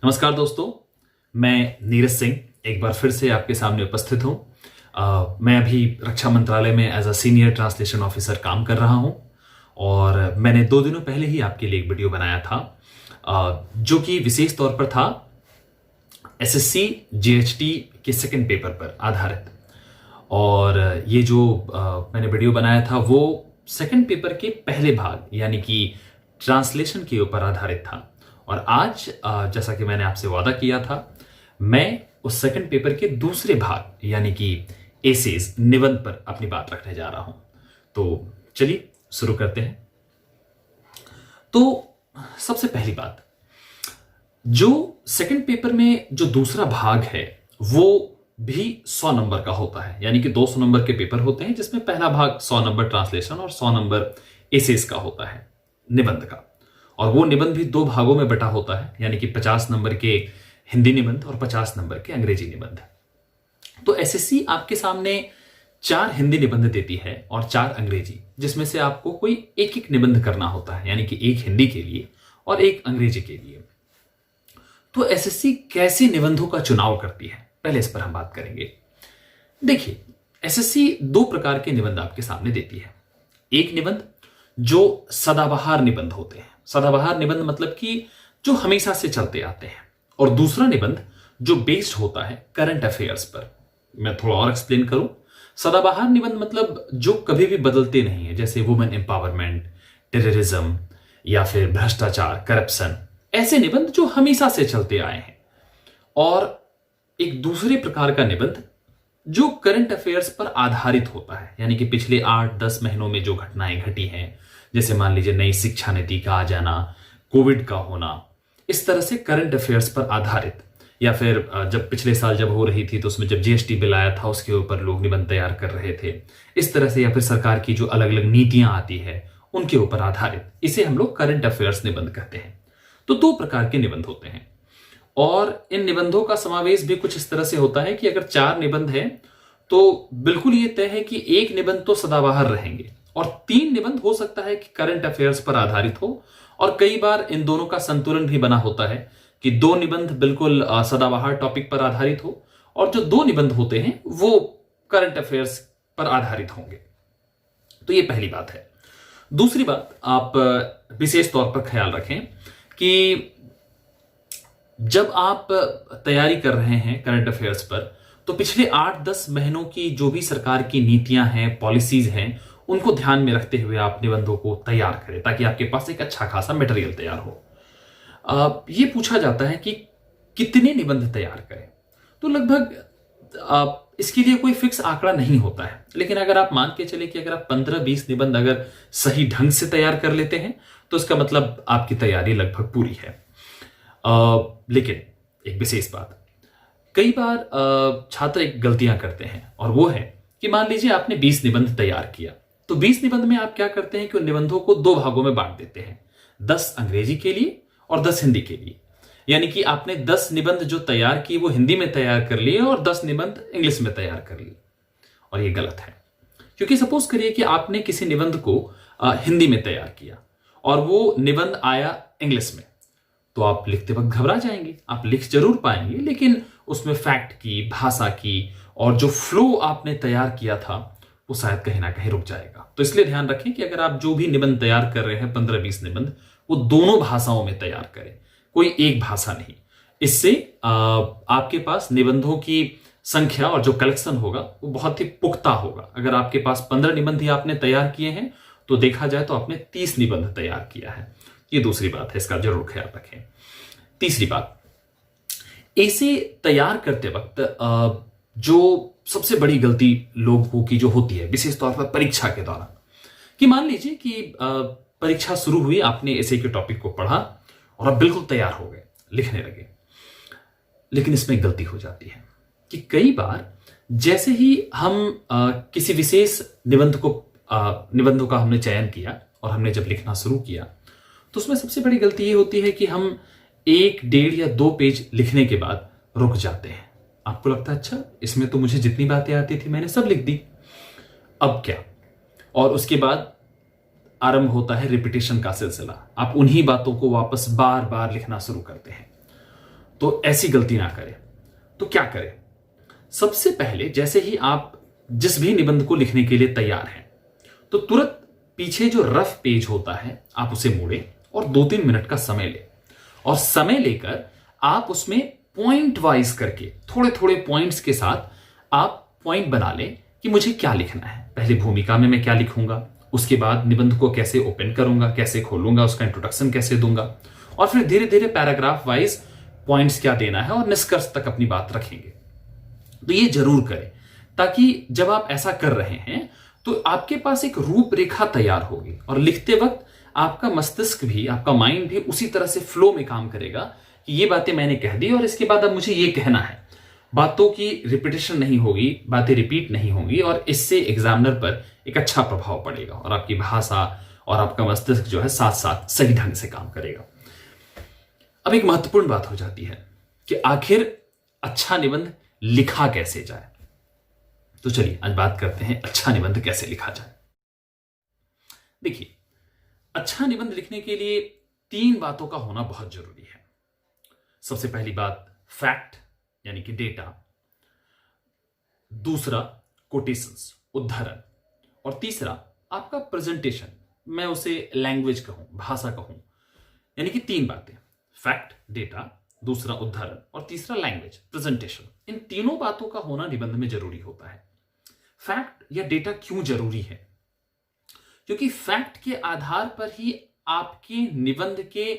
नमस्कार दोस्तों, मैं नीरज सिंह एक बार फिर से आपके सामने उपस्थित हूं। मैं अभी रक्षा मंत्रालय में as a senior translation officer काम कर रहा हूं और मैंने 2 दिनों पहले ही आपके लिए एक वीडियो बनाया था जो कि विशेष तौर पर था एसएससी जीएचटी के सेकंड पेपर पर आधारित। और ये जो मैंने वीडियो बनाया था वो सेकंड पेपर के पहले भाग यानी कि ट्रांसलेशन के ऊपर आधारित था। और आज जैसा कि मैंने आपसे वादा किया था, मैं उस सेकंड पेपर के दूसरे भाग यानी कि एसेज निबंध पर अपनी बात रखने जा रहा हूं। तो चलिए शुरू करते हैं। तो सबसे पहली बात, जो सेकंड पेपर में जो दूसरा भाग है वो भी 100 नंबर का होता है, यानी कि 200 नंबर के पेपर होते हैं जिसमें पहला भाग 100 नंबर ट्रांसलेशन और 100 नंबर एसेज का होता है निबंध का। और वो निबंध भी 2 भागों में बटा होता है, यानी कि 50 नंबर के हिंदी निबंध और 50 नंबर के अंग्रेजी निबंध। तो एसएससी आपके सामने 4 हिंदी निबंध देती है और 4 अंग्रेजी, जिसमें से आपको कोई एक एक निबंध करना होता है, यानी कि एक हिंदी के लिए और एक अंग्रेजी के लिए। तो एसएससी कैसे निबंधों का चुनाव करती है, पहले इस पर हम बात करेंगे। देखिए, एसएससी 2 प्रकार के निबंध आपके सामने देती है। एक निबंध जो सदाबहार निबंध होते हैं। सदाबहार निबंध मतलब कि जो हमेशा से चलते आते हैं। और दूसरा निबंध जो बेस्ड होता है करंट अफेयर्स पर। मैं थोड़ा और एक्सप्लेन करूं, सदाबहार निबंध मतलब जो कभी भी बदलते नहीं है, जैसे वुमेन एम्पावरमेंट, टेररिज्म या फिर भ्रष्टाचार, करप्शन, ऐसे निबंध जो हमेशा से चलते आए हैं। और एक दूसरे प्रकार का निबंध जो करंट अफेयर्स पर आधारित होता है, यानी कि पिछले 8-10 महीनों में जो घटनाएं घटी हैं, जैसे मान लीजिए नई शिक्षा नीति का आ जाना, कोविड का होना, इस तरह से करंट अफेयर्स पर आधारित। या फिर जब पिछले साल जब हो रही थी तो उसमें जब जीएसटी बिल आया था उसके ऊपर लोग निबंध तैयार कर रहे थे, इस तरह से। या फिर सरकार की जो अलग अलग नीतियां आती है उनके ऊपर आधारित, इसे हम लोग करंट अफेयर्स निबंध कहते हैं। तो 2 प्रकार के निबंध होते हैं और इन निबंधों का समावेश भी कुछ इस तरह से होता है कि अगर 4 निबंध हैं तो बिल्कुल ये तय है कि एक निबंध तो सदाबहार रहेंगे और 3 निबंध हो सकता है कि करंट अफेयर्स पर आधारित हो। और कई बार इन दोनों का संतुलन भी बना होता है कि 2 निबंध बिल्कुल सदाबहार टॉपिक पर आधारित हो और जो 2 निबंध होते हैं वो करंट अफेयर्स पर आधारित होंगे। तो ये पहली बात है। दूसरी बात, आप विशेष तौर पर ख्याल रखें कि जब आप तैयारी कर रहे हैं करंट अफेयर्स पर, तो पिछले 8-10 महीनों की जो भी सरकार की नीतियां हैं, पॉलिसीज हैं, उनको ध्यान में रखते हुए आप निबंधों को तैयार करें ताकि आपके पास एक अच्छा खासा मटेरियल तैयार हो। ये पूछा जाता है कि कितने निबंध तैयार करें। तो लगभग इसके लिए कोई फिक्स आंकड़ा नहीं होता है, लेकिन अगर आप मान के चले कि अगर आप 15-20 निबंध अगर सही ढंग से तैयार कर लेते हैं तो इसका मतलब आपकी तैयारी लगभग पूरी है। लेकिन एक विशेष बात, कई बार छात्र एक गलतियां करते हैं और वो है कि मान लीजिए आपने 20 निबंध तैयार किया, तो 20 निबंध में आप क्या करते हैं कि उन निबंधों को 2 भागों में बांट देते हैं, 10 अंग्रेजी के लिए और 10 हिंदी के लिए। यानी कि आपने 10 निबंध जो तैयार किए वो हिंदी में तैयार कर लिए और 10 निबंध इंग्लिश में तैयार कर लिए। और ये गलत है, क्योंकि सपोज करिए कि आपने किसी निबंध को हिंदी में तैयार किया और वो निबंध आया इंग्लिश में, तो आप लिखते वक्त घबरा जाएंगे। आप लिख जरूर पाएंगे, लेकिन उसमें फैक्ट की, भाषा की और जो फ्लो आपने तैयार किया था वो शायद कहीं ना कहीं रुक जाएगा। तो इसलिए ध्यान रखें कि अगर आप जो भी निबंध तैयार कर रहे हैं, 15-20 निबंध, वो दोनों भाषाओं में तैयार करें, कोई एक भाषा नहीं। इससे आपके पास निबंधों की संख्या और जो कलेक्शन होगा वो बहुत ही पुख्ता होगा। अगर आपके पास 15 निबंध ही आपने तैयार किए हैं तो देखा जाए तो आपने 30 निबंध तैयार किया है। ये दूसरी बात है, इसका जरूर ख्याल रखें। तीसरी बात, ऐसे तैयार करते वक्त जो सबसे बड़ी गलती लोगों की जो होती है, विशेष तौर पर परीक्षा के दौरान, कि मान लीजिए कि परीक्षा शुरू हुई, आपने ऐसे के टॉपिक को पढ़ा और आप बिल्कुल तैयार हो गए, लिखने लगे। लेकिन इसमें गलती हो जाती है कि कई बार जैसे ही हम किसी विशेष निबंधों का हमने चयन किया और हमने जब लिखना शुरू किया, तो उसमें सबसे बड़ी गलती ये होती है कि हम 1, 1.5 या 2 पेज लिखने के बाद रुक जाते हैं। आपको लगता है अच्छा, इसमें तो मुझे जितनी बातें आती थी मैंने सब लिख दी, अब क्या? और उसके बाद आरंभ होता है रिपीटेशन का सिलसिला। आप उन्हीं बातों को वापस बार बार लिखना शुरू करते हैं। तो ऐसी गलती ना करें। तो क्या करें? सबसे पहले जैसे ही आप जिस भी निबंध को लिखने के लिए तैयार हैं, तो तुरंत पीछे जो रफ पेज होता है आप उसे मोड़ें और 2-3 मिनट का समय लें। और समय लेकर आप उसमें पॉइंट वाइज करके थोड़े थोड़े पॉइंट्स के साथ आप पॉइंट बना लें कि मुझे क्या लिखना है। पहले भूमिका में मैं क्या लिखूंगा, उसके बाद निबंध को कैसे ओपन करूंगा, कैसे खोलूंगा, उसका इंट्रोडक्शन कैसे दूंगा, और फिर धीरे धीरे पैराग्राफ वाइज पॉइंट्स क्या देना है और निष्कर्ष तक अपनी बात रखेंगे। तो ये जरूर करें, ताकि जब आप ऐसा कर रहे हैं तो आपके पास एक रूपरेखा तैयार होगी और लिखते वक्त आपका मस्तिष्क भी, आपका माइंड भी उसी तरह से फ्लो में काम करेगा कि ये बातें मैंने कह दी और इसके बाद अब मुझे ये कहना है। बातों की रिपीटेशन नहीं होगी, बातें रिपीट नहीं होंगी, और इससे एग्जामिनर पर एक अच्छा प्रभाव पड़ेगा और आपकी भाषा और आपका मस्तिष्क जो है साथ साथ सही ढंग से काम करेगा। अब एक महत्वपूर्ण बात हो जाती है कि आखिर अच्छा निबंध लिखा कैसे जाए। तो चलिए आज बात करते हैं अच्छा निबंध कैसे लिखा जाए। देखिए, अच्छा निबंध लिखने के लिए 3 बातों का होना बहुत जरूरी है। सबसे पहली बात फैक्ट यानी कि डेटा, दूसरा कोटेशंस उद्धरण, और तीसरा आपका प्रेजेंटेशन, मैं उसे लैंग्वेज कहूं, भाषा कहूं। यानी कि 3 बातें, फैक्ट, डेटा, दूसरा उद्धरण और तीसरा लैंग्वेज प्रेजेंटेशन। इन तीनों बातों का होना निबंध में जरूरी होता है। फैक्ट या डेटा क्यों जरूरी है? क्योंकि फैक्ट के आधार पर ही आपके निबंध के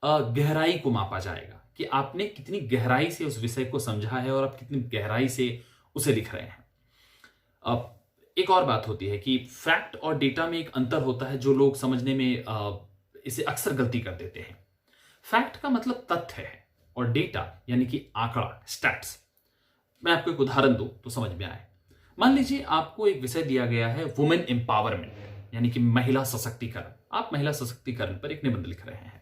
गहराई को मापा जाएगा कि आपने कितनी गहराई से उस विषय को समझा है और आप कितनी गहराई से उसे लिख रहे हैं। अब एक और बात होती है कि फैक्ट और डेटा में एक अंतर होता है जो लोग समझने में इसे अक्सर गलती कर देते हैं। फैक्ट का मतलब तथ्य है और डेटा यानी कि आंकड़ा, स्टैट्स। मैं आपको एक उदाहरण दूं तो समझ में आए। मान लीजिए आपको एक विषय दिया गया है वुमेन एम्पावरमेंट यानी कि महिला सशक्तिकरण। आप महिला सशक्तिकरण पर एक निबंध लिख रहे हैं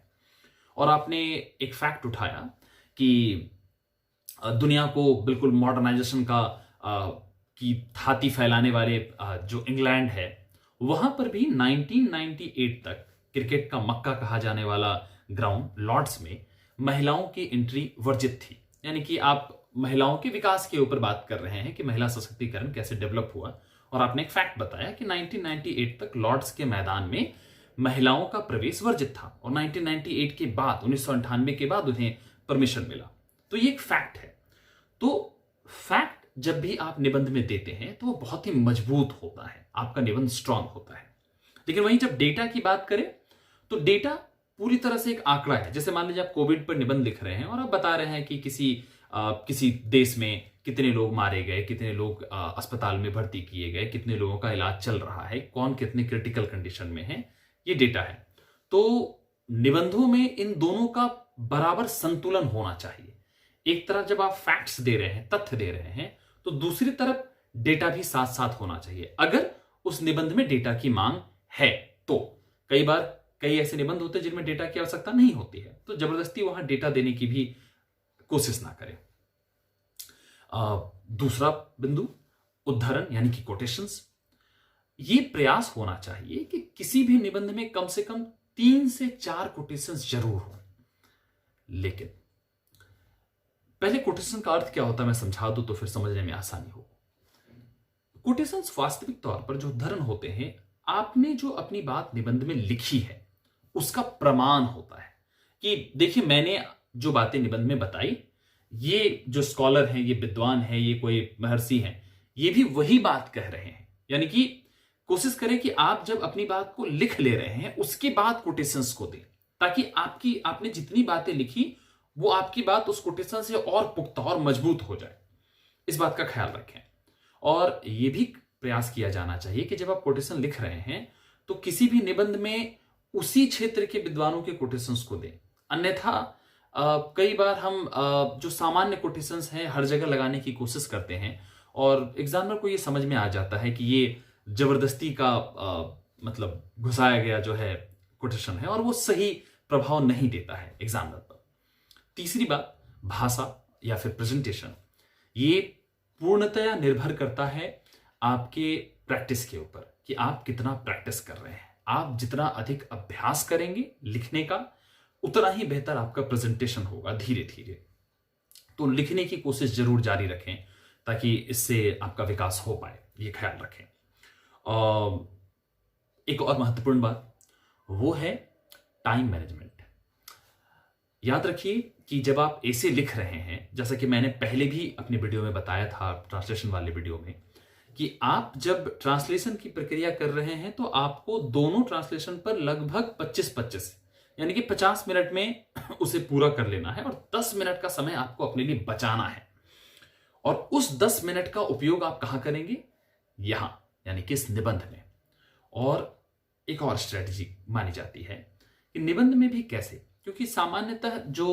और आपने एक फैक्ट उठाया कि दुनिया को बिल्कुल मॉडर्नाइजेशन का की थाती फैलाने वाले जो इंग्लैंड है, वहां पर भी 1998 तक क्रिकेट का मक्का कहा जाने वाला ग्राउंड लॉर्ड्स में महिलाओं की एंट्री वर्जित थी। यानी कि आप महिलाओं के विकास के ऊपर बात कर रहे हैं कि महिला सशक्तिकरण कैसे डेवलप हुआ, और आपने एक फैक्ट बताया कि 1998 तक लॉर्ड्स के मैदान में महिलाओं का प्रवेश वर्जित था और 1998 के बाद 1998 के बाद उन्हें परमिशन मिला। तो ये एक फैक्ट है। तो फैक्ट जब भी आप निबंध में देते हैं तो वो बहुत ही मजबूत होता है, आपका निबंध स्ट्रांग होता है। लेकिन वहीं जब डेटा की बात करें तो डेटा पूरी तरह से एक आंकड़ा है। जैसे मान लीजिए आप कोविड पर निबंध लिख रहे हैं और आप बता रहे हैं कि किसी देश में कितने लोग मारे गए, कितने लोग अस्पताल में भर्ती किए गए, कितने लोगों का इलाज चल रहा है, कौन कितने क्रिटिकल कंडीशन में है, ये डेटा है। तो निबंधों में इन दोनों का बराबर संतुलन होना चाहिए। एक तरफ जब आप फैक्ट्स दे रहे हैं, तथ्य दे रहे हैं, तो दूसरी तरफ डेटा भी साथ साथ होना चाहिए। अगर उस निबंध में डेटा की मांग है तो कई बार कई ऐसे निबंध होते हैं जिनमें डेटा की आवश्यकता नहीं होती है, तो जबरदस्ती वहां डेटा देने की भी कोशिश ना करें। दूसरा बिंदु उद्धरण यानी कि कोटेशंस। ये प्रयास होना चाहिए कि किसी भी निबंध में कम से कम 3 से 4 कोटेशंस जरूर हो। लेकिन पहले कोटेशन का अर्थ क्या होता है मैं समझा दूं तो फिर समझने में आसानी हो। कोटेशंस वास्तविक तौर पर जो उद्धरण होते हैं, आपने जो अपनी बात निबंध में लिखी है उसका प्रमाण होता है कि देखिए मैंने जो बातें निबंध में बताई, ये जो स्कॉलर हैं, ये विद्वान हैं, ये कोई महर्षि हैं, ये भी वही बात कह रहे हैं। यानी कि कोशिश करें कि आप जब अपनी बात को लिख ले रहे हैं उसके बाद कोटेशंस को दें, ताकि आपने जितनी बातें लिखी वो आपकी बात उस कोटेशन से और पुख्ता और मजबूत हो जाए। इस बात का ख्याल रखें। और यह भी प्रयास किया जाना चाहिए कि जब आप कोटेशन लिख रहे हैं तो किसी भी निबंध में उसी क्षेत्र के विद्वानों के कोटेशंस को दें। अन्यथा कई बार हम जो सामान्य कोटेशंस हैं हर जगह लगाने की कोशिश करते हैं और एग्जामिनर को ये समझ में आ जाता है कि ये जबरदस्ती का मतलब घुसाया गया जो है कोटेशन है और वो सही प्रभाव नहीं देता है एग्जामिनर पर। तीसरी बात भाषा या फिर प्रेजेंटेशन। ये पूर्णतया निर्भर करता है आपके प्रैक्टिस के ऊपर कि आप कितना प्रैक्टिस कर रहे हैं। आप जितना अधिक अभ्यास करेंगे लिखने का, उतना ही बेहतर आपका प्रेजेंटेशन होगा धीरे धीरे। तो लिखने की कोशिश जरूर जारी रखें ताकि इससे आपका विकास हो पाए, ये ख्याल रखें। एक और महत्वपूर्ण बात वो है टाइम मैनेजमेंट। याद रखिए कि जब आप ऐसे लिख रहे हैं, जैसा कि मैंने पहले भी अपनी वीडियो में बताया था, ट्रांसलेशन वाले वीडियो में, कि आप जब ट्रांसलेशन की प्रक्रिया कर रहे हैं तो आपको दोनों ट्रांसलेशन पर लगभग 25-25 यानी कि 50 मिनट में उसे पूरा कर लेना है और 10 मिनट का समय आपको अपने लिए बचाना है। और उस 10 मिनट का उपयोग आप कहां करेंगे? यहां, यानी कि इस निबंध में। और एक और स्ट्रेटजी मानी जाती है कि निबंध में भी कैसे, क्योंकि सामान्यतः जो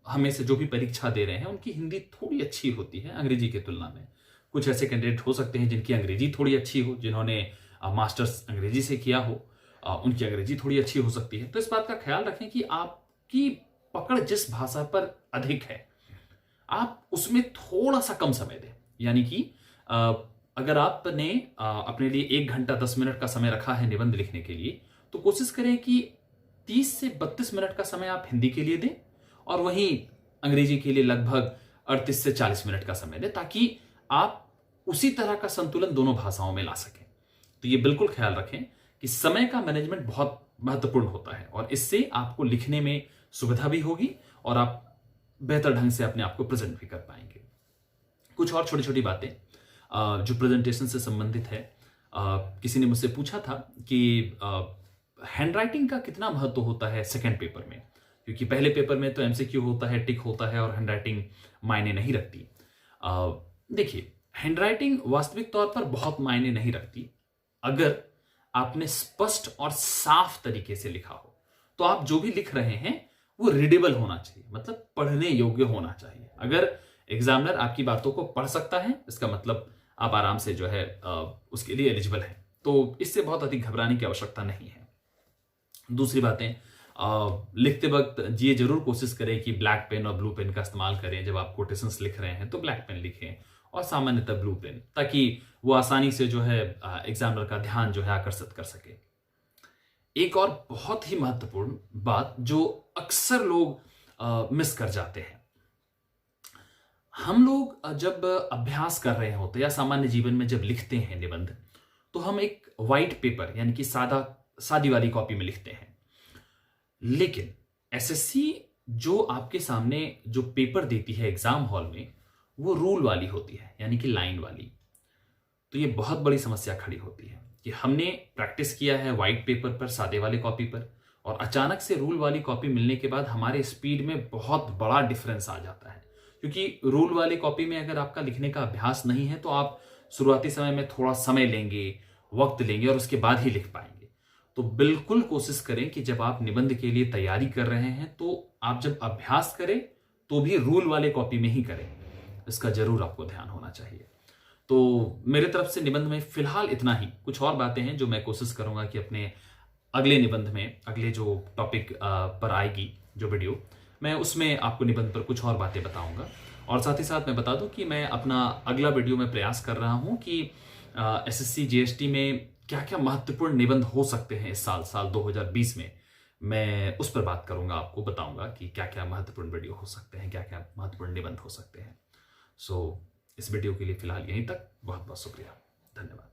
हमें से जो भी परीक्षा दे रहे हैं उनकी हिंदी थोड़ी अच्छी होती है अंग्रेजी की तुलना में। कुछ ऐसे कैंडिडेट हो सकते हैं जिनकी अंग्रेजी थोड़ी अच्छी हो, जिन्होंने मास्टर्स अंग्रेजी से किया हो, उनकी अंग्रेजी थोड़ी अच्छी हो सकती है। तो इस बात का ख्याल रखें कि आपकी पकड़ जिस भाषा पर अधिक है आप उसमें थोड़ा सा कम समय दें। यानी कि अगर आपने अपने लिए 1 घंटा 10 मिनट का समय रखा है निबंध लिखने के लिए, तो कोशिश करें कि 30 से 32 मिनट का समय आप हिंदी के लिए दें और वहीं अंग्रेजी के लिए लगभग 38 से 40 मिनट का समय दें, ताकि आप उसी तरह का संतुलन दोनों भाषाओं में ला सकें। तो ये बिल्कुल ख्याल रखें कि समय का मैनेजमेंट बहुत महत्वपूर्ण होता है और इससे आपको लिखने में सुविधा भी होगी और आप बेहतर ढंग से अपने आप को प्रेजेंट भी कर पाएंगे। कुछ और छोटी छोटी बातें जो प्रेजेंटेशन से संबंधित है। किसी ने मुझसे पूछा था कि हैंडराइटिंग का कितना महत्व होता है सेकंड पेपर में, क्योंकि पहले पेपर में तो एमसीक्यू होता है, टिक होता है और हैंडराइटिंग मायने नहीं रखती। देखिए, हैंडराइटिंग वास्तविक तौर पर बहुत मायने नहीं रखती अगर आपने स्पष्ट और साफ तरीके से लिखा हो। तो आप जो भी लिख रहे हैं वो रीडेबल होना चाहिए, मतलब पढ़ने योग्य होना चाहिए। अगर एग्जामिनर आपकी बातों को पढ़ सकता है, इसका मतलब आप आराम से जो है उसके लिए एलिजिबल है। तो इससे बहुत अधिक घबराने की आवश्यकता नहीं है। दूसरी बातें, लिखते वक्त ये जरूर कोशिश करें कि ब्लैक पेन और ब्लू पेन का इस्तेमाल करें। जब आप कोटेशंस लिख रहे हैं तो ब्लैक पेन लिखें और सामान्यतः ब्लू पेन, ताकि वो आसानी से जो है एग्जामिनर का ध्यान जो है आकर्षित कर सके। एक और बहुत ही महत्वपूर्ण बात जो अक्सर लोग मिस कर जाते हैं, हम लोग जब अभ्यास कर रहे होते या सामान्य जीवन में जब लिखते हैं निबंध, तो हम एक वाइट पेपर यानी कि सादी वाली कॉपी में लिखते हैं। लेकिन एसएससी जो आपके सामने जो पेपर देती है एग्जाम हॉल में, वो रूल वाली होती है, यानी कि लाइन वाली। तो ये बहुत बड़ी समस्या खड़ी होती है कि हमने प्रैक्टिस किया है वाइट पेपर पर, सादे वाले कॉपी पर, और अचानक से रूल वाली कॉपी मिलने के बाद हमारे स्पीड में बहुत बड़ा डिफरेंस आ जाता है। क्योंकि रूल वाली कॉपी में अगर आपका लिखने का अभ्यास नहीं है तो आप शुरुआती समय में थोड़ा समय लेंगे, वक्त लेंगे और उसके बाद ही लिख पाएंगे। तो बिल्कुल कोशिश करें कि जब आप निबंध के लिए तैयारी कर रहे हैं तो आप जब अभ्यास करें तो भी रूल वाले कॉपी में ही करें। इसका जरूर आपको ध्यान होना चाहिए। तो मेरे तरफ से निबंध में फिलहाल इतना ही। कुछ और बातें हैं जो मैं कोशिश करूंगा कि अपने अगले निबंध में, अगले जो टॉपिक पर आएगी जो वीडियो, मैं उसमें आपको निबंध पर कुछ और बातें बताऊंगा। और साथ ही साथ मैं बता दूं कि मैं अपना अगला वीडियो में प्रयास कर रहा हूं कि एसएससी जीएसटी में क्या क्या महत्वपूर्ण निबंध हो सकते हैं इस साल 2020 में। मैं उस पर बात करूंगा, आपको बताऊंगा कि क्या क्या महत्वपूर्ण वीडियो हो सकते हैं, क्या क्या महत्वपूर्ण निबंध हो सकते हैं। इस वीडियो के लिए फिलहाल यहीं तक। बहुत बहुत शुक्रिया, धन्यवाद।